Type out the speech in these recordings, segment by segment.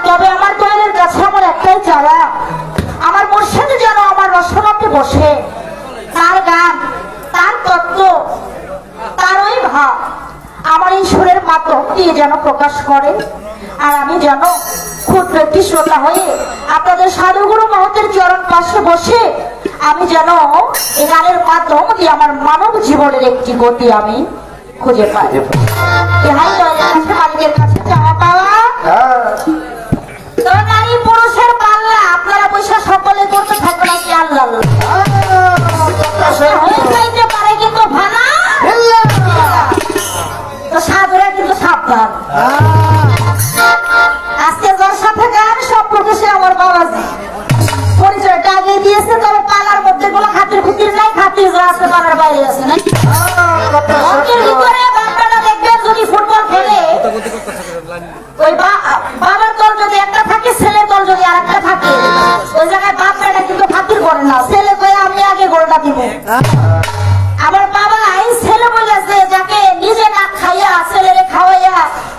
তবে আমার দয়ালের কাছে আমার একটাই চাওয়া, আমার মুর্শিদ যেন আমার রসনাতে বসে তার গান, তার তত্ত্ব, তার ওই ভাব আমার এই সুরের মাধ্যম দিয়ে যেন প্রকাশ করে। আর আমি যেন ক্ষুদ্র একটি শ্রোতা হয়ে আপনাদের সাধুগুরু মহতের চরণ পাশে বসে আমি যেন এই গানের মাধ্যম দিয়ে আমার মানব জীবনের একটি গতি আমি খুঁজে পাই। ইহাই দয়ালের কাছে, মালিকের কাছে চাওয়া পাওয়া। তো নারী পুরুষের পাল্লা আপনারা পয়সা সকলে করতে থাকবেন কি আল্লাহ হয়ে যাইতে পারে কিন্তু ভানা, তো সাধুরা কিন্তু সাবধান। আজকে যার সাথে গান সম্পর্কে সে আমার বাবাজি পরিচয়টা আগে দিয়েছে, তবে পালার মধ্যে কোনো খাতির খুতির নাই, খাতির যা আছে পালার বাইরে আছে না। অঙ্কের ভিতরে বাচ্চাটা দেখবেন যদি ফুটবল খেলে ওই বাবার দল যদি একটা থাকে, ছেলের দল যদি আর একটা থাকে, ওই জায়গায় বাচ্চাটা কিন্তু খাতির করে না, ছেলে কয়ে আমি আগে গোলটা দিব। আমার বাবা এই ছেলে বলেছে যাকে নিজে না খাইয়া ছেলেরে খাওয়াইয়া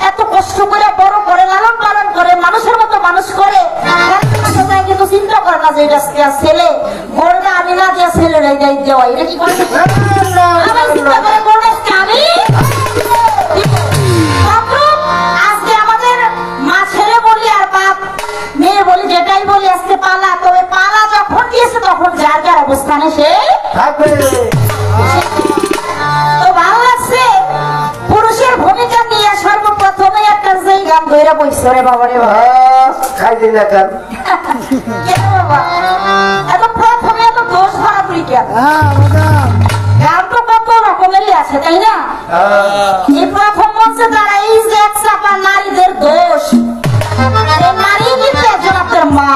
এত কষ্ট করে বড় করে লালন পালন করে মানুষের মতো মানুষ করে, কিন্তু চিন্তা করে না যে এটা ছেলে গোলটা আমি না দিয়ে ছেলের দেওয়া, এটা কি করে চিন্তা করে গোলটা আমি। আজকে আমাদের মা ছেলে বলি আর বাপ মেয়ে বলি যেটাই বলি আজকে পালা, তবে পালা যখন দিয়েছে তখন যার যার অবস্থানে সে তো ভালো লাগছে। পুরুষের ভূমিকা নিয়ে সর্বপ্রথমে একটা যেই গান ধরে বইছে রে বাবা রে খাই দিন গান বাবা, এত প্রথমে এত দোষ ধরা তুই কেন? গান তো কত রকমেরই আছে তাই না? এই প্রথম বলছে তারা এই যে এক চাপা নারীদের দোষ, নারী কিন্তু একজন আপনার মা।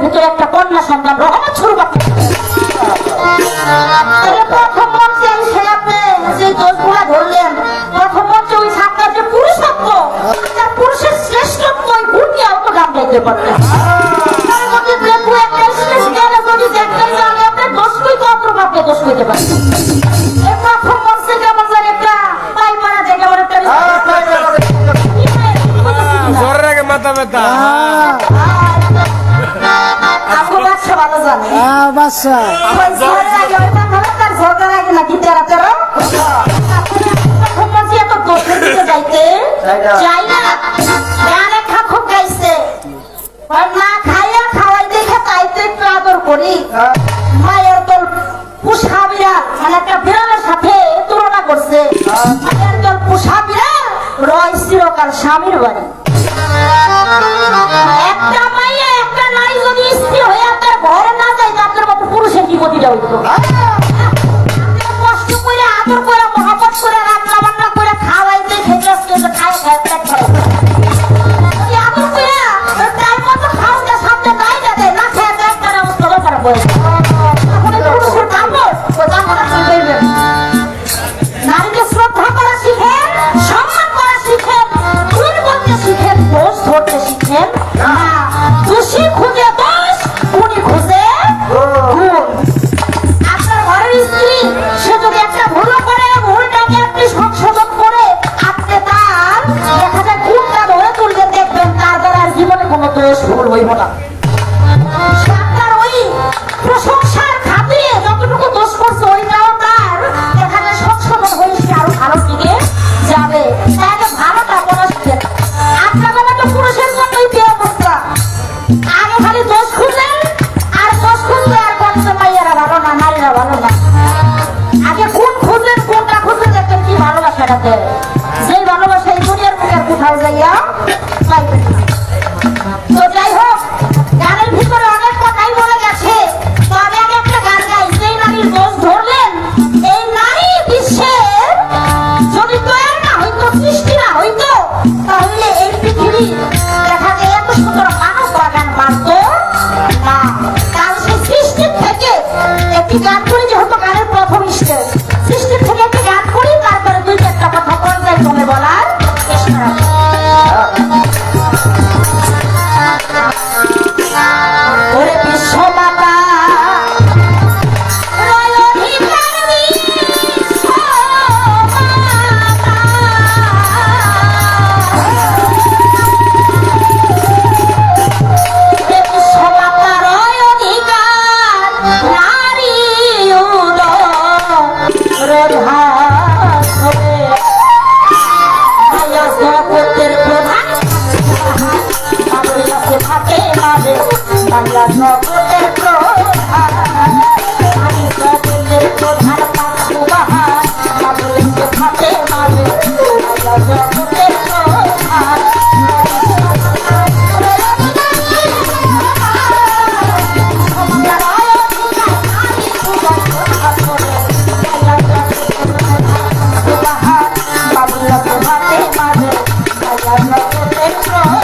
ভিতরে একটা কন্যা সন্তান রহমত স্বরূপ প্রথম মঞ্চে যে দোষগুলা ধরলেন, প্রথম মঞ্চে ওই সাতটার যে পুরুষত্ব, তার পুরুষের শ্রেষ্ঠত্ব ওই গুণ নিয়ে অত গান গাইতে পারতেন। তার মধ্যে দেখবো একটা শ্রেষ্ঠ গানে যদি দেখতে যান আপনার দোষ কইতে অপ্রভাবকে দোষ কইতে পারতেন। এই প্রথম মঞ্চে কেমন যেন একটা পাই মারা যায়, কেমন একটা জোরের আগে মাথা ব্যথা ভালো জানে বাচ্চা নাকি তেরা তেরা এত দোষের দিকে যাইতে চাই না। গানে খুব গাইছে না খাইয়া খাওয়াই দেখে তাইতে একটু আদর করি। মায়ের দল পুষা বিড়াল মানে একটা বিড়ালের সাথে তুলনা করছে। মায়ের দল পুষা বিড়াল রয় চিরকাল স্বামীর বাড়ি। একটা মাইয়া একটা নারী যদি স্ত্রী হয়ে আপনার ঘরে না যায়, আপনার মতো পুরুষের কি গতিটা হইতো? কষ্ট করে আদর করে মহব্বত করে রান্না বান্না করে খাওয়াইতে খেতে খায় খায় পেট খায় আদর করে তার মতো খাওয়াতে সামনে নাই না দেয় না খেয়ে পেট খারাপ অবস্থা খারাপ হয়ে পুরুষের দাম নারীকে শ্রদ্ধা করা শিখেন, সম্মান করা শিখেন, ভুল বলতে শিখেন, দোষ ধরতে শিখেন। দোষী খুঁজে দোষ, গুণী খুঁজে গুণ। আপনার ভালোবাসাটা দেয়। যে ভালোবাসা এই দুনিয়ার বুকে আর কোথাও যাইয়া পাইবে না। তো যাই হোক, গানের ভিতরে অনেক কথাই বলে গেছে। তো আমি আগে একটা গান গাই। যেই নারীর দোষ ধরলেন, এই নারী বিশ্বের যদি তৈরি না হইতো, সৃষ্টি না হইতো, তাহলে এই পৃথিবী দেখা যায় এত সুন্দর মানুষ বাগান বাড়ত না। কারণ সেই সৃষ্টির থেকে একটি গান করি, যেহেতু গানের প্রথম স্টেজ, সৃষ্টির থেকে একটি গান করি, তারপরে দুই চারটা কথা পর্যায়ক্রমে বলার চেষ্টা রাখি। ওরে বিশ্বমাতা বাংলা জগতের প্রধান, আমি জগতের প্রধান পাখু বাহার, বাবুলের হাতে মাঝে বাংলা জগতের প্রধান। বাবুলের হাতে মাঝে বাংলা জগতের প্রধান।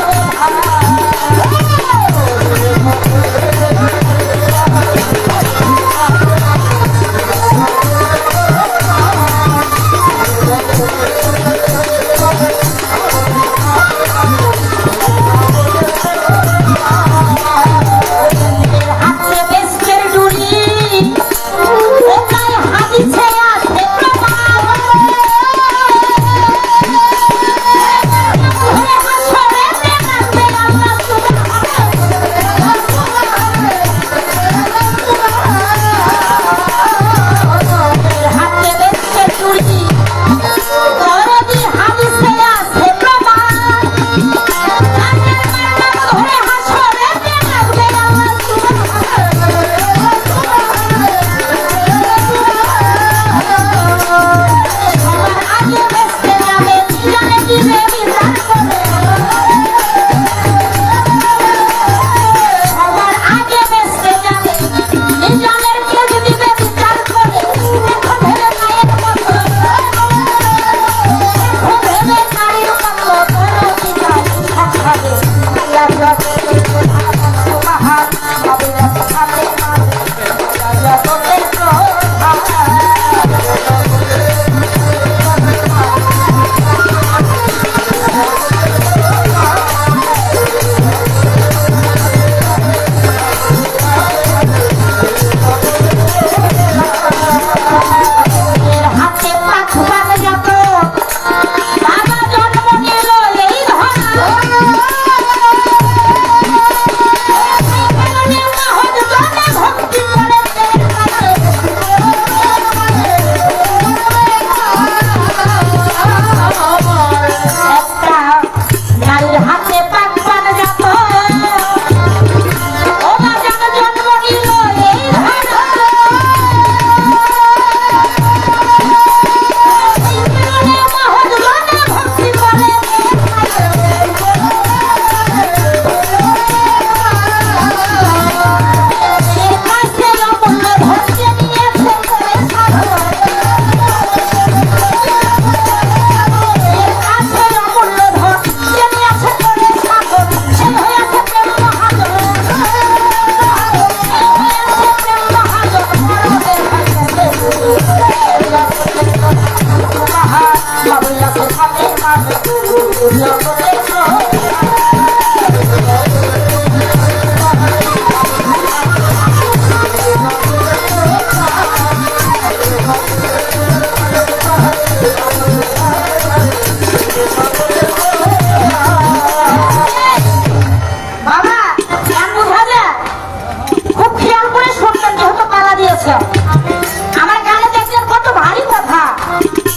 আমার গানে দেখছেন কত ভারী কথা।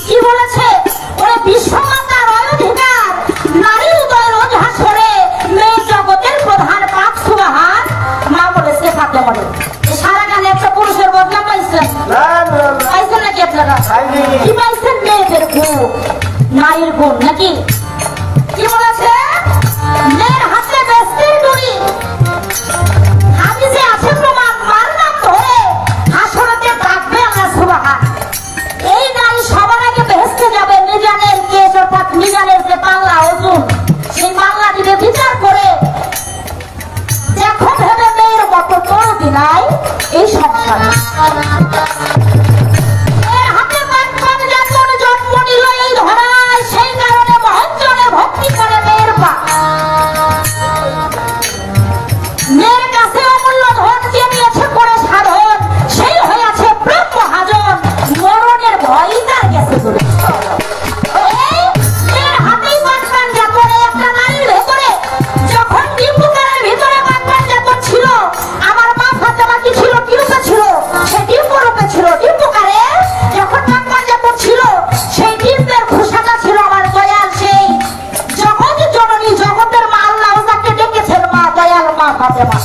কি বলেছে? ওরে বিশ্বমাতার অধিকার, নারী উদয় রোজ হাসরে, মেয়ে জগতের প্রধান পাক সুবহান। মা বলেছে থাকলে বলে সারা গানে একটা পুরুষের বদনাম পাইছেন, পাইছেন নাকি আপনারা? কি পাইছেন? মেয়েদের খুব নাকি? কি বলেছে? মেয়ের হাতে বেস্তির ডুরি, হাদিসে আছে প্রমাণ, মার নাম ধরে হাসরেতে ডাকবে আল্লাহ সুবহান। এই নারী সবার আগে বেহেশতে যাবে, মিজানের কেস অর্থাৎ মিজানের যে পাল্লা ওজন, সেই পাল্লা দিবে বিচার করে। দেখো ভেবে মেয়ের মতো চলতি নাই এই সংসারে। এর হাতে বাগবান যেমন জন্ম নিল এই ধরায়, সেই কারণে মহজ্জনে ভক্তি করে মেয়ের পা। মেয়ের কাছে অমূল্য ধন যে নিয়েছে করে সাধন, সেই হয়েছে প্রেম মহাজন, মরণের ভয়ই তার কাছে চলে। এই মেয়ের হাতেই বাগবান যেমন একটা নারীর ভেতরে যখন ডিম্বুকারের ভিতরে বাগবান যেমন ছিল, আমার মা ফাতেমা কি ছিল? কি রূপে ছিল? সে ডিম্ব রূপে ছিল। ডিম্বুকারে যখন বাগবান যেমন ছিল, সেই ডিম্বের খোসাটা ছিল আমার দয়াল সেই জগৎ জননী, জগতের মা, আল্লাহ যাকে ডেকেছেন মা, দয়াল মা ফাতেমা।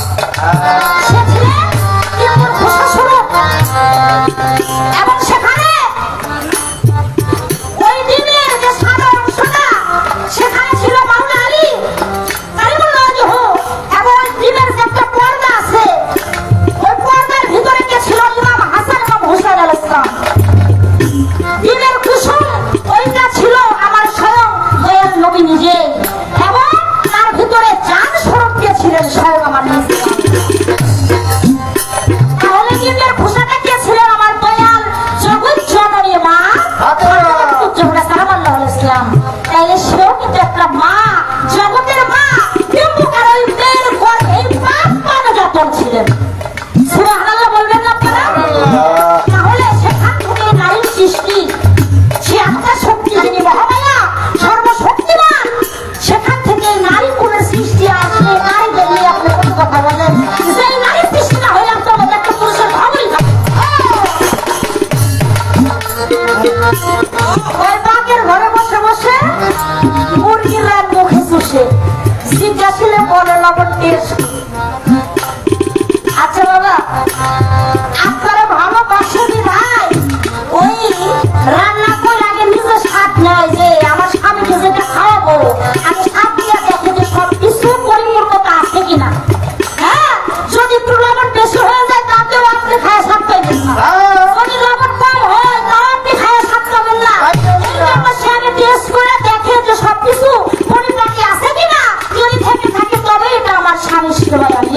সে ছিলেন ডিম্বের খোসা স্বরূপ। এবং সেখানে ওই ডিমের যে সাদা অংশটা, সেখানে ছিল মাওলা আলী কারিমুল্লাহ ওয়াজহু। এবং ওই ডিমের যে একটা পর্দা আছে, ওই পর্দার ভিতরে কে ছিল? ইমাম হাসান এবং হুসাইন আলাইহিস সালাম। ডিমের কুসুম ওইটা ছিল আমার স্বয়ং দয়াল নবী নিজে, এবং তার ভিতরে জান স্বরূপ কে ছিলেন? স্বয়ং আমার নিজে। তাহলে ডিমের খোসাটা কে ছিলেন? আমার দয়াল জগৎ জননী মা ফাতেমা সালামাল্লাহু আলাইহি সাল্লাম। তাইলে সেও কিন্তু একটা মা, জগতের মা। ডিম্বুকার ওই মেয়ের গর্ভে বাগবান যাপন ছিলেন। সুবহানাল্লাহ বলবেন না আপনারা? তাহলে সেখান থেকে নারীর সৃষ্টি, সে আত্মা শক্তি যিনি মহামায়া সর্বশক্তিমান, সেখান থেকে নারী কোনের সৃষ্টি আসে। নারী দেখলে আপনি কত কথা বলেন, সেই নারীর সৃষ্টি না হইলে আপনার মধ্যে একটা পুরুষের ভাবই থাকে। ওই বাঘের ঘরে বসে বসে মুরগির মুখে চুষে জিজ্ঞাসিলে বলে লবণ টেস্ট। আচ্ছা বাবা, আপনারা ভালোবাসে ভাই, ওই রান্না করে আগে নিজে স্বাদ নেয় যে আমার স্বামীকে যেটা খাওয়াবো, আমি স্বাদ দিয়ে দেখে যে সব কিছু পরিপূর্ণতা আছে কিনা। হ্যাঁ, যদি একটু লবণ বেশি হয়ে যায় তাতেও আপনি খায় স্বাদ পাইবেন না, যদি লবণ কম হয় তাও আপনি খায় স্বাদ পাবেন না। এই জন্য সে আগে টেস্ট করে দেখে যে সব কিছু পরিপাটি আছে কিনা, যদি থেকে থাকে তবে এটা আমার স্বামী সেবায় আমি।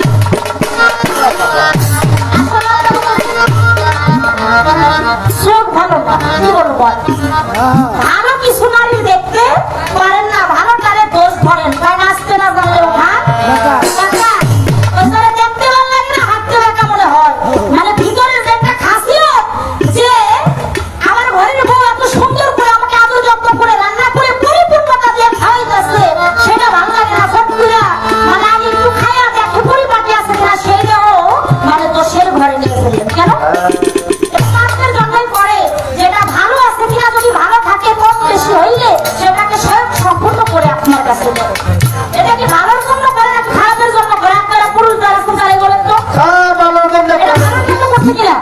চোখ ভালো না, কি বলবো, ভালো কিছু নারী দেখতে পারেন না, ভালো তারে দোষ ধরেন, তাই নাচতে না জানলে ওঠা দেখতে ভালো লাগে না, হাঁটতে দেখা মনে হয়। মানে ভিতরে যে একটা খাসিয়ত, যে আমার ঘরের বউ এত সুন্দর করে আমাকে আদর যত্ন করে রান্না করে পরিপূর্ণতা দিয়ে খাওয়াইতেছে, সেটা ভালো লাগে না। সব পুরা মানে আমি একটু খাইয়া দেখে পরিপাটি আছে কিনা, সেইটাও মানে দোষের ঘরে নিয়ে ফেললেন কেন? তাদের জন্যই করে যেটা ভালো আছে কিনা, যদি ভালো থাকে কম বেশি হইলে সেটাকে স্বয়ং সম্পূর্ণ করে আপনার কাছে দেবে। এটা কি ভালোর জন্য করে নাকি খারাপের জন্য করে? আপনারা পুরুষ যারা সুতারে বলেন তো, এটা ভালোর জন্য করছে কিনা?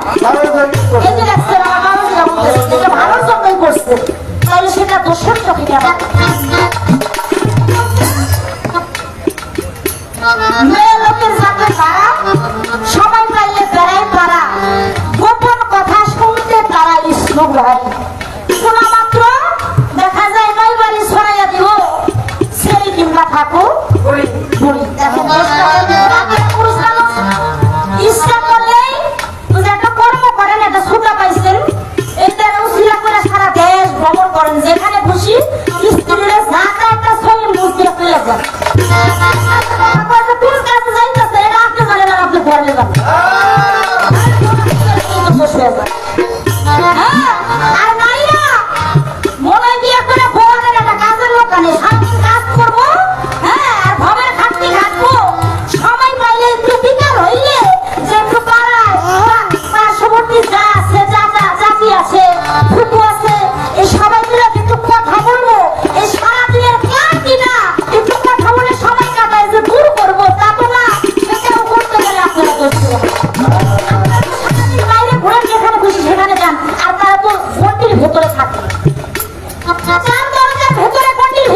এই যে দেখছেন আমার মানুষরা বলতেছে এটা ভালোর জন্যই করছে, তাহলে সেটা দোষের চোখে কেন? মেয়ে লোকের সাথে তারা সবাই পাইলে বেড়াই পারা, গোপন কথা শুনতে তারা ইসলুক হয়। শোনা মাত্র দেখা যায় নয় বাড়ি ছড়াইয়া দিব, ছেলে কিংবা থাকো বুড়ি। এখন পুরুষ মানুষ ইচ্ছা করলেই একটা কর্ম করেন, একটা ছুটা পাইছেন, এটা উচিলা করে সারা দেশ ভ্রমণ করেন, যেখানে খুশি স্ত্রীরা ঝাঁকা একটা ছবি মুসতে ফেলে যান। পুরুষ কাছে যাইতেছে, এটা আপনি জানেন আর আপনি ঘরে যান। আর নারীরা মনে দিয়ে করে ভগবানের একটা কাজের লোক আনে, সারাদিন কাজ করবো, হ্যাঁ, আর ভবের খাটনি খাটবো, সময় পাইলে একটু বিকাল হইলে যে একটু পাড়ায় পার্শ্ববর্তী যা আছে, চাচি আছে, ফুপু আছে, এই সবাই মিলে একটু কথা বলবো, এই সারাদিনের ক্লান্তি না একটু কথা বলে সময় কাটায় যে দূর করবো, তা তো না, সেটাও করতে গেলে আপনারা দোষ দেবেন। বাইরে ঘোরেন, যেখানে খুশি সেখানে যান, আর তারা তো গন্ডির ভেতরে থাকে, চার দরজার ভেতরে গন্ডির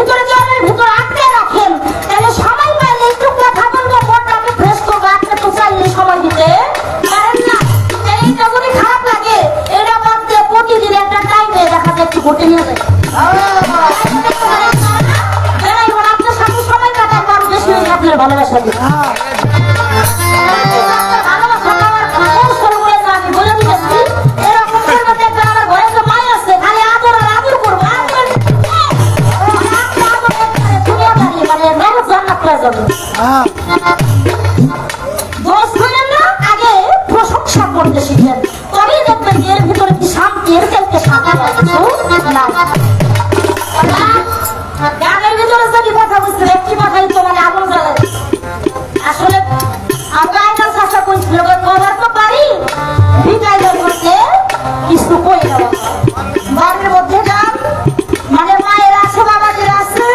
ভালোবাসা দিই ভালোবাসা পাওয়ার কৌশলগুলো তো আমি বলে দিতেছি এরকম করবে দেখবেন আমার ঘরে তো মাই আছে খালি আদর আর আদর করবো দুনিয়া দাঁড়িয়ে মানে নরক জান্নাত হয়ে যাবে দোষ হলেন না আগে প্রশংসা করতে শিখেন তবেই দেখবেন এর ভিতরে কি শান্তি এর চাইতে শান্তি কিছু না গানের ভিতরে যদি কথা বুঝতে একটি কথাই তো মানে আগুন জ্বালে আসলে আমরা একটা চেষ্টা করছিল কভার তো পারি বিদায় করতে কিছু কই না বাড়ির মধ্যে গান মানে মায়ের আছে বাবাদের আছে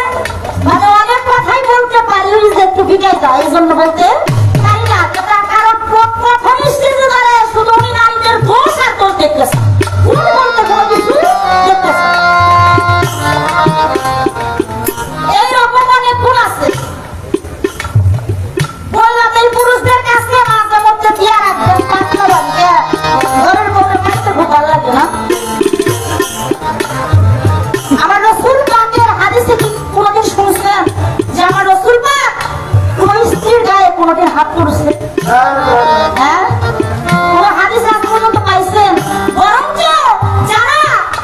মানে অনেক কথাই বলতে পারি ওই যে একটু বিদায় দাও এই জন্য বলতে পারি না যেটা কারণ প্রথম স্টেজে দাঁড়ায় শুধু উনি নারীদের দোষ আর দোষ দেখতেছে ভুল বলতে কোনো কিছু দেখতেছে এইরকম অনেক গুণ আছে বললাম এই পুরুষদের কাছে মাঝে মধ্যে দিয়ে রাখবেন পাতলা বানিয়ে ঘরের মধ্যে মারতে খুব ভালো লাগে না আমার রসুল পাকের হাদিসে কি কোনোদিন শুনছেন যে আমার রসুল পাক কোন স্ত্রীর গায়ে কোনোদিন হাত তুলছে হ্যাঁ কোন হাদিসে আজ পর্যন্ত পাইছেন বরঞ্চ যারা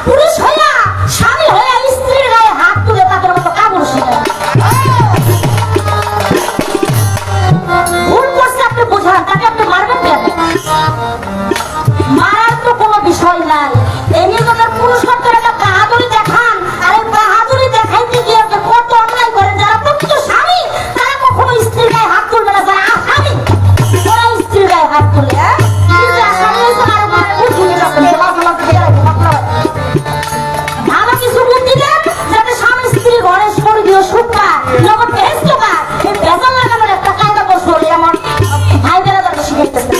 পুরুষ হইয়া স্বামী হইয়া স্ত্রীর গায়ে হাত তুলে তাদের মতো কাপড় শিখে ভুল করছে আপনি বোঝান তাকে আপনি মারবেন কেন মারার তো কোনো বিষয় নাই এই নিয়ে তাদের পুরুষত্বের একটা বাহাদুরি দেখান আর এই বাহাদুরি দেখাইতে গিয়ে যে কত অন্যায় করে যারা প্রকৃত স্বামী তারা কখনো স্ত্রীর গায়ে হাত তুলবে না যারা আসামি ওরা স্ত্রীর গায়ে হাত তুলে কিন্তু আসামি হয়েছে আরো মানে বুঝিয়ে যাচ্ছে ভালো কিছু বুদ্ধি দেন যাতে স্বামী স্ত্রী ঘরে স্বর্গীয় সুখ পায় লগত বেহেস্ত পায় এই বেজাল লাগানোর একটা কায়দা কৌশল আমার ভাই বেড়াদারকে শিখাইতেছে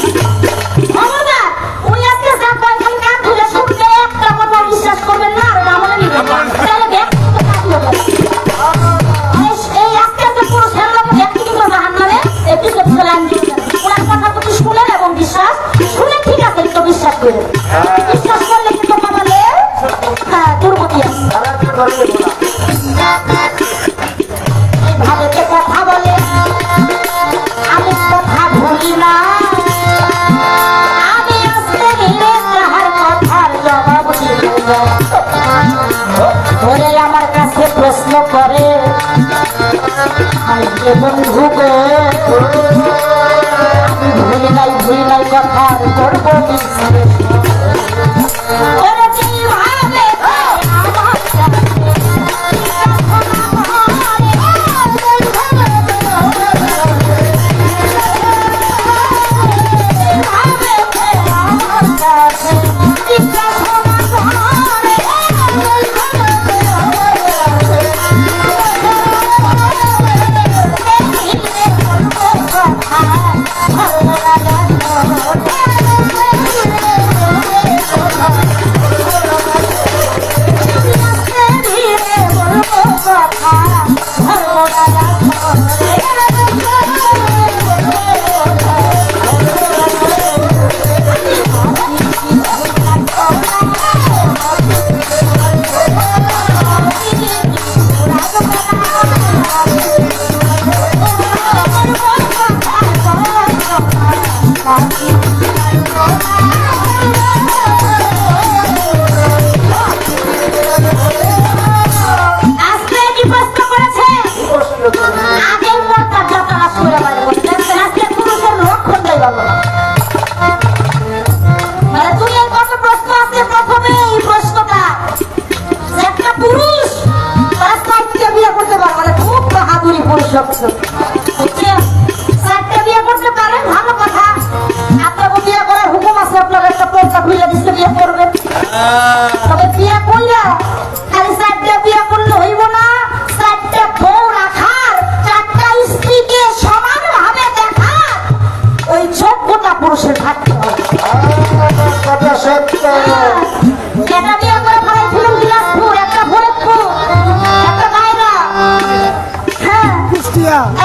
খবরদার উনি আজকে যা কয় খালি কান খুলে শুনলে একটা কথা বিশ্বাস করবেন না আর আমলে নিবেন না তাহলে ব্যক্তিগত কাজ হবে এই আজকে যে পুরুষের লোক ব্যক্তিগত জাহান্নামে একটি সত্যি লাইন দিয়েছেন ওনার কথা যদি শুনেন এবং বিশ্বাস শুনে ঠিক আছে একটু বিশ্বাস করেন বিশ্বাস করলে কিন্তু কপালে হ্যাঁ দুর্গতি আছে ভাবে কথা বলে আমি কথা ভুলি না আমি আস্তে ধীরে তাহার কথার জবাব দিব ধরে আমার কাছে প্রশ্ন করে আজকে বন্ধু গো আমি ভুলি নাই কথার করবো বিশ্বাস ওরে কিভাবে আমার চারটে বিয়ে করতে পারেন ভালো কথা আপনাকে বিয়ে করার হুকুম আছে আপনার একটা পয়সা খুলে দিচ্ছে বিয়ে করবেন তবে বিয়ে করলে খালি চারটে বিয়ে করলে হইব না চারটে বউ রাখার চারটা স্ত্রীকে সমানভাবে দেখার ওই যোগ্যতা পুরুষের থাকতে হবে একটা বিয়ে করে ফেলাইছিলাম বিলাসপুর একটা ফরিদপুর একটা বাইরা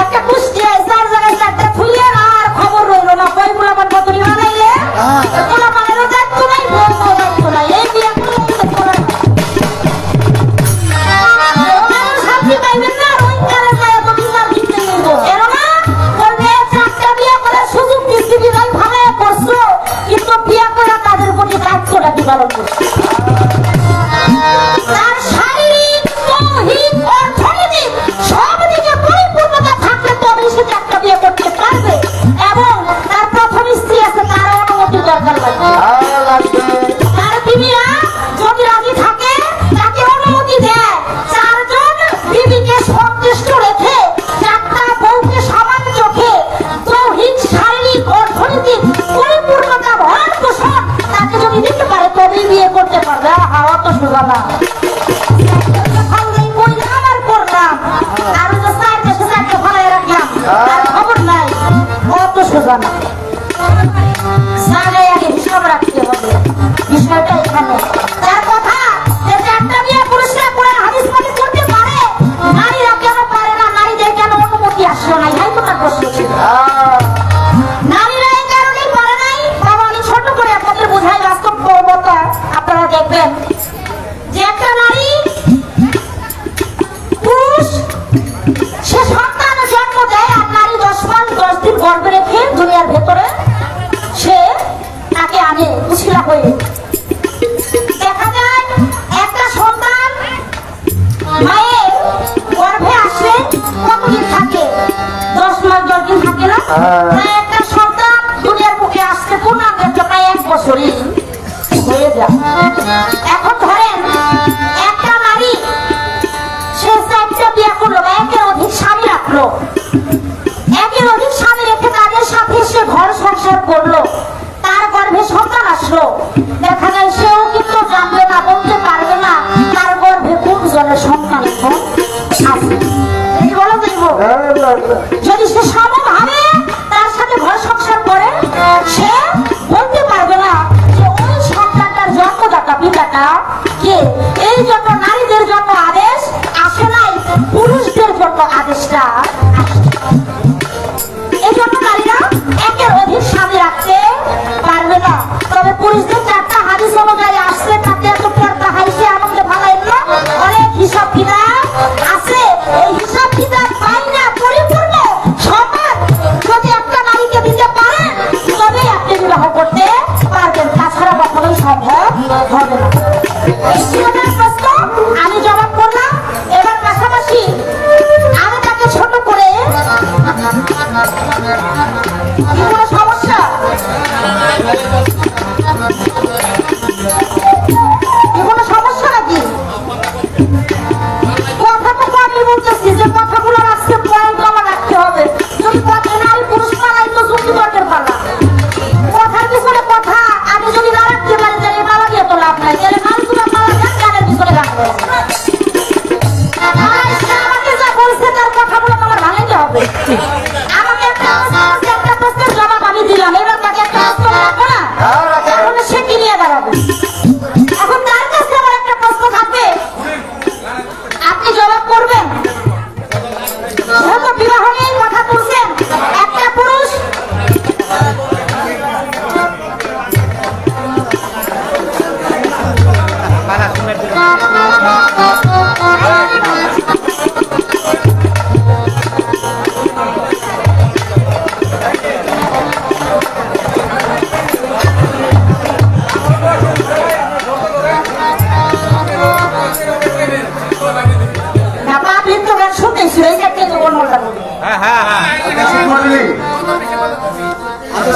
একটা কুষ্টিয়া 4 জায়গায় 4টা ফুলিয়ে আর খবর রইল না কই গুলা আমার বদলি বানাইলে কোলা মানেরও দায়িত্ব নাই বউ দায়িত্ব নাই এই বিয়ে করলে তার শারীরিক, দৈহিক, অর্থনৈতিক সব দিকে পরিপূর্ণতা থাকলে তবেই সে একটা বিয়ে করতে পারবে এবং তার প্রথম স্ত্রী আছে তার অনুমতি দরকার লাগবে। তার বিবিরা যদি রাজি থাকে তাকে অনুমতি দেয়, চারজন বিবিকে সন্তুষ্ট রেখে চারটা বউকে সমান চোখে দৈহিক, শারীরিক, অর্থনৈতিক পরিপূর্ণতা ভরণ পোষণ তাকে যদি দিতে পারে তবেই বিয়ে করতে পারবে। আহা, অত সোজা না। ফালদাই কইলাম আর করলাম, আর ওই যে চারটে সে চারটে ফালাই রাখলাম, আর খবর নাই, অত সোজা না। জায়গায় আগে হিসাব রাখতে হবে, বিষয়টা এখানে। তার কথা যে চারটা বিয়ে পুরুষরা কোরআন হাদিস পাঠে করতে পারে, নারীরা কেন পারে না, নারীদের কেন অনুমতি আসলো না, ইহাই তো তার প্রশ্ন ছিল। নারীরা এই কারণেই পারে নাই। বাবা, আমি ছোট করে আপনাদের বোঝাই বাস্তব বাস্তবতা। আপনারা দেখবেন যে একটা নারী পুরুষ সে সন্তান জন্ম দেয় আর নারী 10 মাস 10 দিন গর্ভে রেখে দুনিয়ার ভেতরে সে তাকে আনে উছিলা হয়ে। দেখা যায় একটা সন্তান মায়ের গর্ভে আসলে কতদিন থাকে? 10 মাস 10 দিন থাকে না? তাই একটা সন্তান দুনিয়ার মুখে আসতে পূর্ণাঙ্গ প্রায় 1 বছরই হয়ে যায়। এখন ধরেন একটা নারী সে 4টা বিয়ে করলো বা একের অধিক স্বামী রাখলো, একের অধিক স্বামী রেখে তাদের সাথে সে ঘর সংসার করলো, তার গর্ভে সন্তান আসলো। দেখা যায় সেও কিন্তু জানবে না, বলতে পারবে না তার গর্ভে কোন জনের সন্তান এখন আছে। এই বলো দেখবো, যদি সে সমভাবে তার সাথে ঘর সংসার করে সে বলতে পারবে না যে ওই সন্তানটার জন্মদাতা পিতাটা কে। এই জন্য নারীদের জন্য আদেশ আসে নাই, পুরুষদের জন্য আদেশটা আসে। এই জন্য নারীরা একের অধিক স্বামী রাখতে পারবে না। তবে পুরুষদের 4টা হাদিস অনুযায়ী আসছে, তাতে এত পর্দা হাইছে আনন্দে ভালাই না, অনেক হিসাব কিতাব আছে। এই হিসাব কিতাব পাই না পরিপূর্ণ সমান যদি একটা নারীকে দিতে পারেন তবে আপনি বিবাহ করতে পারবেন, তাছাড়া কখনোই সম্ভব হবে না। এই ছিল তার প্রশ্ন, আমি জবাব করলাম। এবার পাশাপাশি আমি তাকে ছোট করে কি কোনো সমস্যা? কি কোনো সমস্যা নাকি? কথা তো আমি বলতেছি যে কথাগুলো রাখতে পয়েন্ট আমার রাখতে হবে। যদি কথা নারী পুরুষ পালাই তো যুক্তি তর্কের পালা, কথার পিছনে কথা আমি যদি না রাখতে পারি তাহলে পালা দিয়ে তো লাভ নাই। তাহলে মানুষগুলো পালা যান, গানের পিছনে রাখবে। আমাকে যা বলছে তার কথাগুলো আমার ভালোই হবে। আমাকে একটা প্রশ্নের জবাব আমি দিলাম, এবার তাকে একটা প্রশ্ন রাখবো না, এখন সে কি নিয়ে দাঁড়াবে। এখন তার কাছে আমার একটা প্রশ্ন থাকবে, আপনি জবাব করবেন। যেহেতু বিবাহ নিয়ে কথা বলছেন, একটা পুরুষ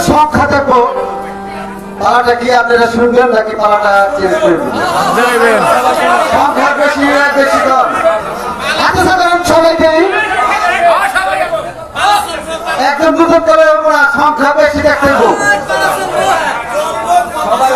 সংখ্যা দেখো, পালাটা কি আপনারা শুনবেন নাকি পালাটা চেঞ্জ করবেন? সংখ্যা বেশি বেশি কম হাতে সাধারণ সবাই দেই, একজন দুজন করে আমরা সংখ্যা বেশি দেখতে দেবো। সবাই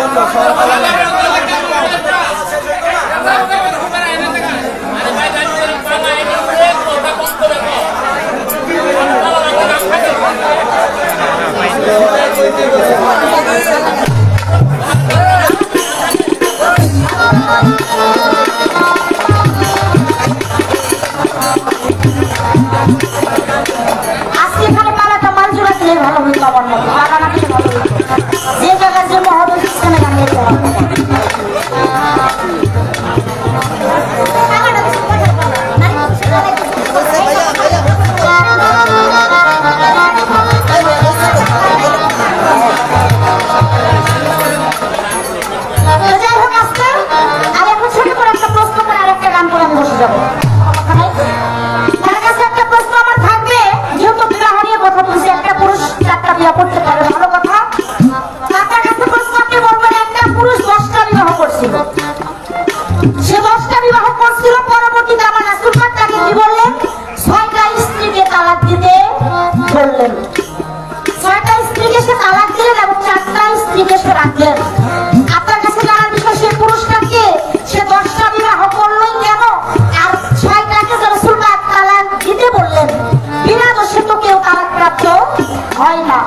আজকে এখানে পালাটা মালজুরা দিলে ভালো হইতো, আমার মতো পালা না দিলে ভালো হইতো। যে জায়গার যে মহবত সেখানে গান গাইতে পারবো। যাই হোক, আজকে সে 10টা বিবাহ করছিল, পরবর্তীতে আমার রাসূল পাক তাকে কি বললেন? 6টা স্ত্রীকে তালাক দিতে বললেন। 6টা স্ত্রীকে সে তালাক দিলেন এবং 4টা স্ত্রীকে সে রাখলেন। আপনার কাছে জানার বিষয়, সে পুরুষটাকে সে 10টা বিবাহ করলোই কেন, আর 6টাকে যে রাসূল পাক তালাক দিতে বললেন? বিনা দোষে তো কেউ তালাক প্রাপ্ত হয় না।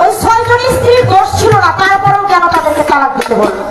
ওই 6 জন স্ত্রীর দোষ ছিল না, তারপরেও কেন তাদেরকে তালাক দিতে বললেন?